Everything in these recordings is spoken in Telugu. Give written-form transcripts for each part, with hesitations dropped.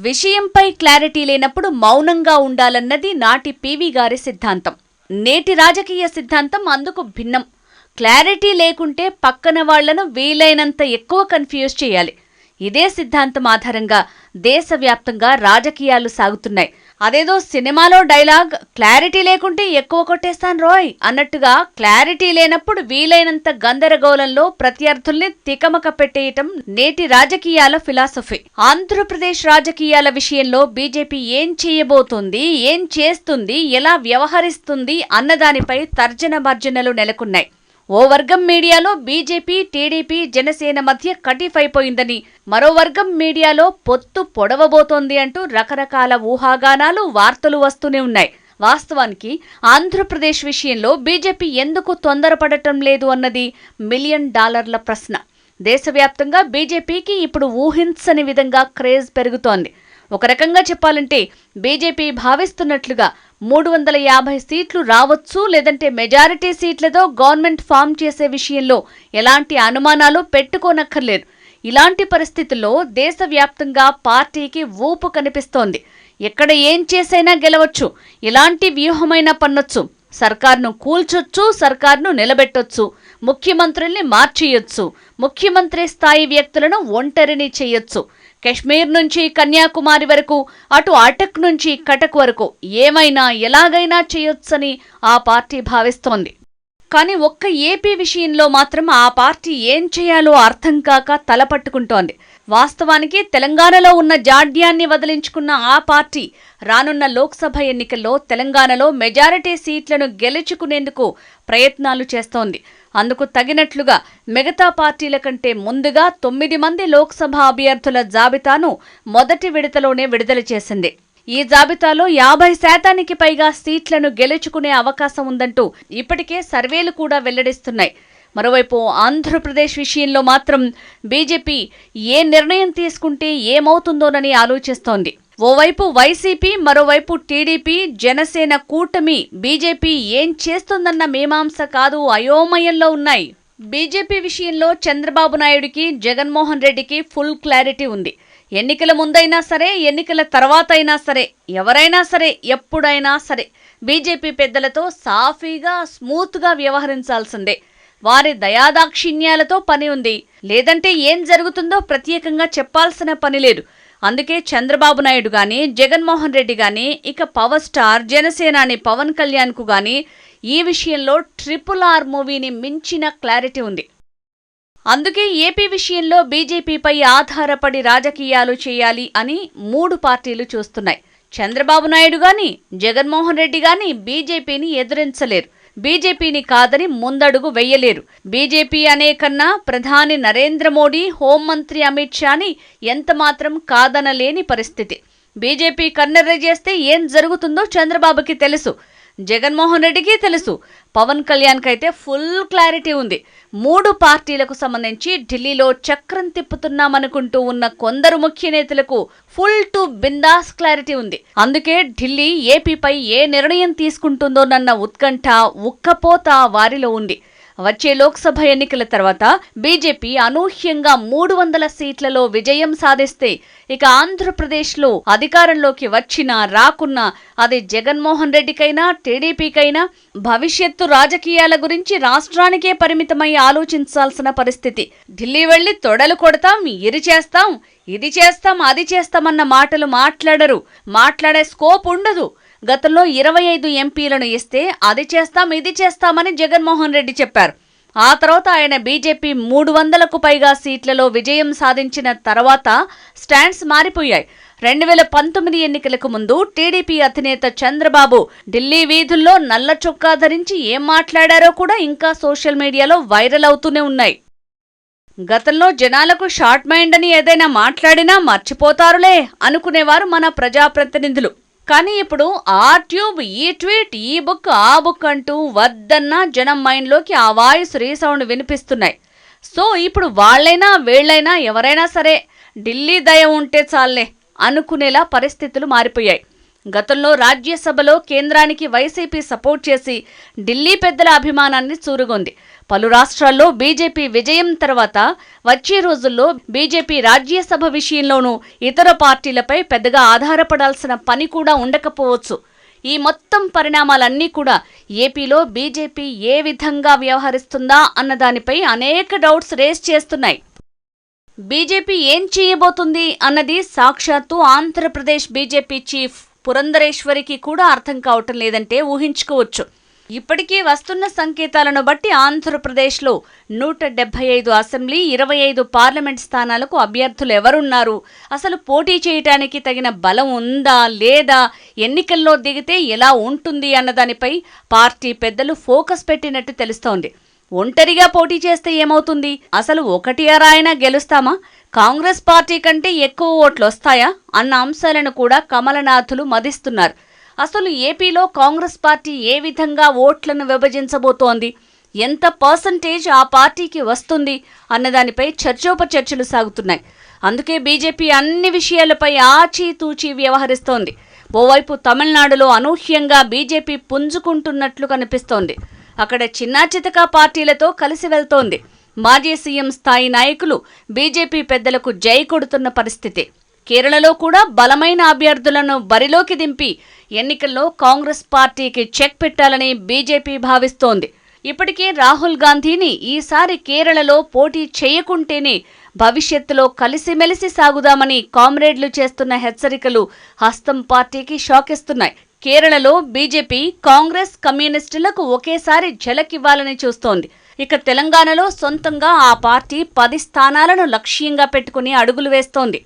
విషయంపై క్లారిటీ లేనప్పుడు మౌనంగా ఉండాలన్నది నాటి పివి గారి సిద్ధాంతం. నేటి రాజకీయ సిద్ధాంతం అందుకు భిన్నం. క్లారిటీ లేకుంటే పక్కన వాళ్లను వీలైనంత ఎక్కువ కన్ఫ్యూజ్ చేయాలి. ఇదే సిద్ధాంతం ఆధారంగా దేశవ్యాప్తంగా రాజకీయాలు సాగుతున్నాయి. అదేదో సినిమాలో డైలాగ్ క్లారిటీ లేకుంటే ఎక్కువ కొట్టేస్తాను రోయ్ అన్నట్టుగా క్లారిటీ లేనప్పుడు వీలైనంత గందరగోళంలో ప్రత్యర్థుల్ని తికమక పెట్టేయటం నేటి రాజకీయాల ఫిలాసఫీ. ఆంధ్రప్రదేశ్ రాజకీయాల విషయంలో బీజేపీ ఏం చేయబోతోంది, ఏం చేస్తుంది, ఎలా వ్యవహరిస్తుంది అన్నదానిపై తర్జన భర్జనలు నెలకొన్నాయి. ఓ వర్గం మీడియాలో బీజేపీ, టీడీపీ, జనసేన మధ్య కటిఫైపోయిందని, మరో వర్గం మీడియాలో పొత్తు పొడవబోతోంది అంటూ రకరకాల ఊహాగానాలు, వార్తలు వస్తూనే ఉన్నాయి. వాస్తవానికి ఆంధ్రప్రదేశ్ విషయంలో బీజేపీ ఎందుకు తొందరపడటం లేదు అన్నది $1 మిలియన్ ప్రశ్న. దేశవ్యాప్తంగా బీజేపీకి ఇప్పుడు ఊహించని విధంగా క్రేజ్ పెరుగుతోంది. ఒక రకంగా చెప్పాలంటే బీజేపీ భావిస్తున్నట్లుగా 350 సీట్లు రావచ్చు, లేదంటే మెజారిటీ సీట్లతో గవర్నమెంట్ ఫామ్ చేసే విషయంలో ఎలాంటి అనుమానాలు పెట్టుకోనక్కర్లేదు. ఇలాంటి పరిస్థితుల్లో దేశవ్యాప్తంగా పార్టీకి ఊపు కనిపిస్తోంది. ఎక్కడ ఏం చేసైనా గెలవచ్చు, ఎలాంటి వ్యూహమైనా పన్నొచ్చు, సర్కార్ను కూల్చొచ్చు, సర్కార్ను నిలబెట్టొచ్చు, ముఖ్యమంత్రుల్ని మార్చేయొచ్చు, ముఖ్యమంత్రి స్థాయి వ్యక్తులను ఒంటరిని చేయొచ్చు. కశ్మీర్ నుంచి కన్యాకుమారి వరకు, అటు అటక్ నుంచి కటక్ వరకు ఏమైనా ఎలాగైనా చేయొచ్చని ఆ పార్టీ భావిస్తోంది. కానీ ఒక్క ఏపీ విషయంలో మాత్రం ఆ పార్టీ ఏం చేయాలో అర్థం కాక తలపట్టుకుంటోంది. వాస్తవానికి తెలంగాణలో ఉన్న జాడ్యాన్ని వదిలించుకున్న ఆ పార్టీ రానున్న లోక్సభ ఎన్నికల్లో తెలంగాణలో మెజారిటీ సీట్లను గెలుచుకునేందుకు ప్రయత్నాలు చేస్తోంది. అందుకు తగినట్లుగా మిగతా పార్టీల కంటే ముందుగా 9 మంది లోక్సభ అభ్యర్థుల జాబితాను మొదటి విడతలోనే విడుదల చేసింది. ఈ జాబితాలో 50% పైగా సీట్లను గెలుచుకునే అవకాశం ఉందంటూ ఇప్పటికే సర్వేలు కూడా వెల్లడిస్తున్నాయి. మరోవైపు ఆంధ్రప్రదేశ్ విషయంలో మాత్రం బీజేపీ ఏ నిర్ణయం తీసుకుంటే ఏమవుతుందోనని ఆలోచిస్తోంది. ఓవైపు వైసీపీ, మరోవైపు టీడీపీ, జనసేన కూటమి బీజేపీ ఏం చేస్తుందన్న మీమాంస కాదు అయోమయంలో ఉన్నాయి. బీజేపీ విషయంలో చంద్రబాబు నాయుడికి, జగన్మోహన్ రెడ్డికి ఫుల్ క్లారిటీ ఉంది. ఎన్నికల ముందైనా సరే, ఎన్నికల తర్వాత అయినా సరే, ఎవరైనా సరే, ఎప్పుడైనా సరే బీజేపీ పెద్దలతో సాఫీగా, స్మూత్గా వ్యవహరించాల్సిందే. వారి దయాదాక్షిణ్యాలతో పని ఉంది. లేదంటే ఏం జరుగుతుందో ప్రత్యేకంగా చెప్పాల్సిన పని లేదు. అందుకే చంద్రబాబు నాయుడు గాని, జగన్మోహన్ రెడ్డి గాని, ఇక పవర్ స్టార్ జనసేనాని పవన్ కళ్యాణ్ కు గాని ఈ విషయంలో RRR మూవీని మించిన క్లారిటీ ఉంది. అందుకే ఏపీ విషయంలో బీజేపీపై ఆధారపడి రాజకీయాలు చేయాలి అని 3 పార్టీలు చూస్తున్నాయి. చంద్రబాబు నాయుడు గాని, జగన్మోహన్ రెడ్డి గాని బీజేపీని ఎదిరించలేరు. బీజేపీని కాదని ముందడుగు వెయ్యలేరు. బీజేపీ అనే కన్నా ప్రధాని నరేంద్ర మోడీ, హోంమంత్రి అమిత్ షాని ఎంతమాత్రం కాదనలేని పరిస్థితి. బీజేపీ కన్నెర్ర చేస్తే ఏం జరుగుతుందో చంద్రబాబుకి తెలుసు, జగన్మోహన్ రెడ్డికి తెలుసు, పవన్ కళ్యాణ్ కైతే ఫుల్ క్లారిటీ ఉంది. 3 పార్టీలకు సంబంధించి ఢిల్లీలో చక్రం తిప్పుతున్నామనుకుంటూ ఉన్న కొందరు ముఖ్య నేతలకు ఫుల్ టు బిందాస్ క్లారిటీ ఉంది. అందుకే ఢిల్లీ ఏపీపై ఏ నిర్ణయం తీసుకుంటుందోనన్న ఉత్కంఠ, ఉక్కపోత వారిలో ఉంది. వచ్చే లోక్సభ ఎన్నికల తర్వాత బీజేపీ అనూహ్యంగా 300 సీట్లలో విజయం సాధిస్తే ఇక ఆంధ్రప్రదేశ్లో అధికారంలోకి వచ్చినా రాకున్నా అది జగన్మోహన్ రెడ్డికైనా టీడీపీకైనా భవిష్యత్తు రాజకీయాల గురించి రాష్ట్రానికే పరిమితమై ఆలోచించాల్సిన పరిస్థితి. ఢిల్లీ వెళ్లి తొడలు కొడతాం, ఇరి చేస్తాం, ఇది చేస్తాం, అది చేస్తామన్న మాటలు మాట్లాడరు. మాట్లాడే స్కోప్ ఉండదు. గతంలో 25 ఎంపీలను ఇస్తే అది చేస్తాం, ఇది చేస్తామని జగన్మోహన్ రెడ్డి చెప్పారు. ఆ తర్వాత ఆయన బీజేపీ 300కు పైగా సీట్లలో విజయం సాధించిన తర్వాత స్టాండ్స్ మారిపోయాయి. 2019 ఎన్నికలకు ముందు టీడీపీ అధినేత చంద్రబాబు ఢిల్లీ వీధుల్లో నల్ల చొక్కా ధరించి ఏం మాట్లాడారో కూడా ఇంకా సోషల్ మీడియాలో వైరల్ అవుతూనే ఉన్నాయి. గతంలో జనాలకు షార్ట్ మైండ్ అని ఏదైనా మాట్లాడినా మర్చిపోతారులే అనుకునేవారు మన ప్రజాప్రతినిధులు. కానీ ఇప్పుడు ఆ ట్యూబ్, ఈ ట్వీట్, ఈ బుక్, ఆ బుక్ అంటూ వద్దన్న జనం మైండ్లోకి ఆ వాయిస్ రీసౌండ్ వినిపిస్తున్నాయి. సో ఇప్పుడు వాళ్ళైనా వీళ్ళైనా ఎవరైనా సరే ఢిల్లీ దయ ఉంటే చాలే అనుకునేలా పరిస్థితులు మారిపోయాయి. గతంలో రాజ్యసభలో కేంద్రానికి వైసీపీ సపోర్ట్ చేసి ఢిల్లీ పెద్దల అభిమానాన్ని చూరుగొంది. పలు రాష్ట్రాల్లో బీజేపీ విజయం తర్వాత వచ్చే రోజుల్లో బీజేపీ రాజ్యసభ విషయంలోనూ ఇతర పార్టీలపై పెద్దగా ఆధారపడాల్సిన పని కూడా ఉండకపోవచ్చు. ఈ మొత్తం పరిణామాలన్నీ కూడా ఏపీలో బీజేపీ ఏ విధంగా వ్యవహరిస్తుందా అన్నదానిపై అనేక డౌట్స్ రేస్ చేస్తున్నాయి. బీజేపీ ఏం చేయబోతుంది అన్నది సాక్షాత్తు ఆంధ్రప్రదేశ్ బీజేపీ చీఫ్ పురంధరేశ్వరికి కూడా అర్థం కావటం లేదంటే ఊహించుకోవచ్చు. ఇప్పటికీ వస్తున్న సంకేతాలను బట్టి ఆంధ్రప్రదేశ్లో 175 అసెంబ్లీ, 25 పార్లమెంట్ స్థానాలకు అభ్యర్థులు ఎవరున్నారు, అసలు పోటీ చేయటానికి తగిన బలం ఉందా లేదా, ఎన్నికల్లో దిగితే ఎలా ఉంటుంది అన్నదానిపై పార్టీ పెద్దలు ఫోకస్ పెట్టినట్టు తెలుస్తోంది. ఒంటరిగా పోటీ చేస్తే ఏమవుతుంది, అసలు ఒకటి అరాయినా గెలుస్తామా, కాంగ్రెస్ పార్టీ కంటే ఎక్కువ ఓట్లు వస్తాయా అన్న అంశాలను కూడా కమలనాథులు మదిస్తున్నారు. అసలు ఏపీలో కాంగ్రెస్ పార్టీ ఏ విధంగా ఓట్లను విభజించబోతోంది, ఎంత పర్సంటేజ్ ఆ పార్టీకి వస్తుంది అన్నదానిపై చర్చోపచర్చలు సాగుతున్నాయి. అందుకే బీజేపీ అన్ని విషయాలపై ఆచితూచి వ్యవహరిస్తోంది. ఓవైపు తమిళనాడులో అనూహ్యంగా బీజేపీ పుంజుకుంటున్నట్లు కనిపిస్తోంది. అక్కడ చిన్నాచితకా పార్టీలతో కలిసి వెళ్తోంది. మాజీ సీఎం స్థాయి నాయకులు బీజేపీ పెద్దలకు జై కొడుతున్న పరిస్థితి. కేరళలో కూడా బలమైన అభ్యర్థులను బరిలోకి దింపి ఎన్నికల్లో కాంగ్రెస్ పార్టీకి చెక్ పెట్టాలని బీజేపీ భావిస్తోంది. ఇప్పటికే రాహుల్ గాంధీని ఈసారి కేరళలో పోటీ చేయకుంటేనే భవిష్యత్తులో కలిసిమెలిసి సాగుదామని కామ్రేడ్లు చేస్తున్న హెచ్చరికలు హస్తం పార్టీకి షాకిస్తున్నాయి. కేరళలో బీజేపీ కాంగ్రెస్ కమ్యూనిస్టులకు ఒకేసారి ఝలకివ్వాలని చూస్తోంది. ఇక తెలంగాణలో సొంతంగా ఆ పార్టీ 10 స్థానాలను లక్ష్యంగా పెట్టుకుని అడుగులు వేస్తోంది.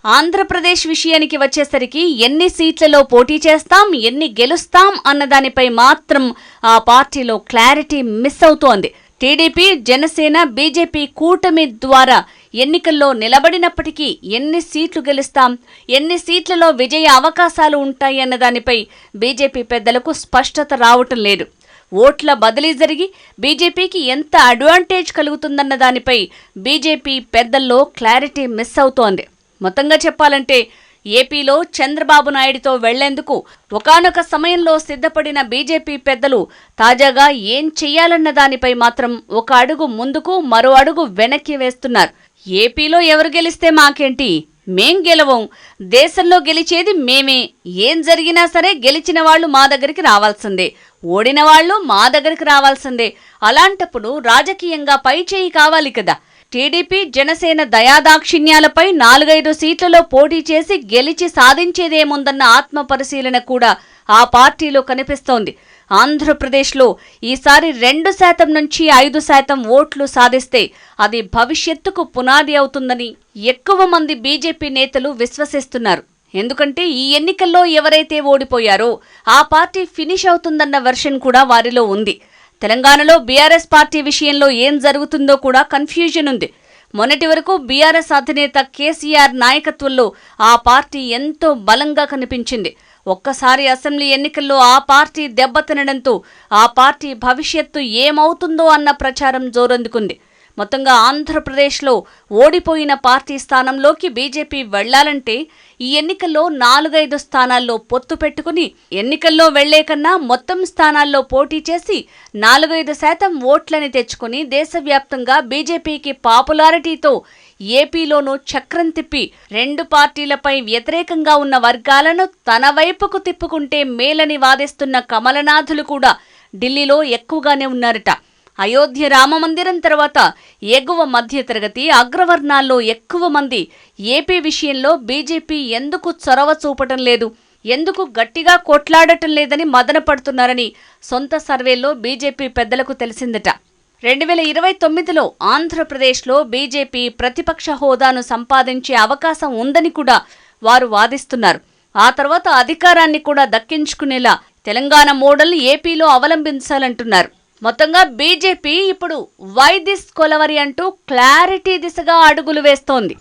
ఆంధ్రప్రదేశ్ విషయానికి వచ్చేసరికి ఎన్ని సీట్లలో పోటీ చేస్తాం, ఎన్ని గెలుస్తాం అన్నదానిపై మాత్రం ఆ పార్టీలో క్లారిటీ మిస్ అవుతోంది. టీడీపీ, జనసేన, బీజేపీ కూటమి ద్వారా ఎన్నికల్లో నిలబడినప్పటికీ ఎన్ని సీట్లు గెలుస్తాం, ఎన్ని సీట్లలో విజయ అవకాశాలు ఉంటాయి అన్నదానిపై బీజేపీ పెద్దలకు స్పష్టత రావటం లేదు. ఓట్ల బదిలీ జరిగి బీజేపీకి ఎంత అడ్వాంటేజ్ కలుగుతుందన్న దానిపై బీజేపీ పెద్దల్లో క్లారిటీ మిస్ అవుతోంది. మొత్తంగా చెప్పాలంటే ఏపీలో చంద్రబాబు నాయుడితో వెళ్లేందుకు ఒకానొక సమయంలో సిద్ధపడిన బీజేపీ పెద్దలు తాజాగా ఏం చెయ్యాలన్న దానిపై మాత్రం ఒక అడుగు ముందుకు మరో అడుగు వెనక్కి వేస్తున్నారు. ఏపీలో ఎవరు గెలిస్తే మాకేంటి, మేం గెలవం, దేశంలో గెలిచేది మేమే, ఏం జరిగినా సరే గెలిచిన వాళ్ళు మా దగ్గరికి రావాల్సిందే, ఓడిన వాళ్ళు మా దగ్గరికి రావాల్సిందే. అలాంటప్పుడు రాజకీయంగా పైచేయి కావాలి కదా. టీడీపీ, జనసేన దయాదాక్షిణ్యాలపై 4-5 సీట్లలో పోటీ చేసి గెలిచి సాధించేదేముందన్న ఆత్మ పరిశీలన కూడా ఆ పార్టీలో కనిపిస్తోంది. ఆంధ్రప్రదేశ్లో ఈసారి 2% నుంచి 5% ఓట్లు సాధిస్తే అది భవిష్యత్తుకు పునాది అవుతుందని ఎక్కువ మంది బీజేపీ నేతలు విశ్వసిస్తున్నారు. ఎందుకంటే ఈ ఎన్నికల్లో ఎవరైతే ఓడిపోయారో ఆ పార్టీ ఫినిష్ అవుతుందన్న వెర్షన్ కూడా వారిలో ఉంది. తెలంగాణలో బీఆర్ఎస్ పార్టీ విషయంలో ఏం జరుగుతుందో కూడా కన్ఫ్యూజన్ ఉంది. మొన్నటి వరకు బీఆర్ఎస్ అధినేత కేసీఆర్ నాయకత్వంలో ఆ పార్టీ ఎంతో బలంగా కనిపించింది. ఒక్కసారి అసెంబ్లీ ఎన్నికల్లో ఆ పార్టీ దెబ్బతినడంతో ఆ పార్టీ భవిష్యత్తు ఏమవుతుందో అన్న ప్రచారం జోరందుకుంది. మొత్తంగా ఆంధ్రప్రదేశ్లో ఓడిపోయిన పార్టీ స్థానంలోకి బీజేపీ వెళ్లాలంటే ఈ ఎన్నికల్లో 4-5 స్థానాల్లో పొత్తు పెట్టుకుని ఎన్నికల్లో వెళ్లే కన్నా మొత్తం స్థానాల్లో పోటీ చేసి 4-5% ఓట్లని తెచ్చుకుని దేశవ్యాప్తంగా బీజేపీకి పాపులారిటీతో ఏపీలోనూ చక్రం తిప్పి 2 పార్టీలపై వ్యతిరేకంగా ఉన్న వర్గాలను తన వైపుకు తిప్పుకుంటే మేలని వాదిస్తున్న కమలనాథులు కూడా ఢిల్లీలో ఎక్కువగానే ఉన్నారట. అయోధ్య రామమందిరం తర్వాత ఎగువ మధ్యతరగతి అగ్రవర్ణాల్లో ఎక్కువ మంది ఏపీ విషయంలో బీజేపీ ఎందుకు చొరవ చూపటం లేదు, ఎందుకు గట్టిగా కొట్లాడటం లేదని మదనపడుతున్నారని సొంత సర్వేల్లో బీజేపీ పెద్దలకు తెలిసిందట. 2029లో ఆంధ్రప్రదేశ్లో బీజేపీ ప్రతిపక్ష హోదాను సంపాదించే అవకాశం ఉందని కూడా వారు వాదిస్తున్నారు. ఆ తర్వాత అధికారాన్ని కూడా దక్కించుకునేలా తెలంగాణ మోడల్ ఏపీలో అవలంబించాలంటున్నారు. మొత్తంగా బీజేపీ ఇప్పుడు వై దిస్ కొలవరి అంటూ క్లారిటీ దిశగా అడుగులు వేస్తోంది.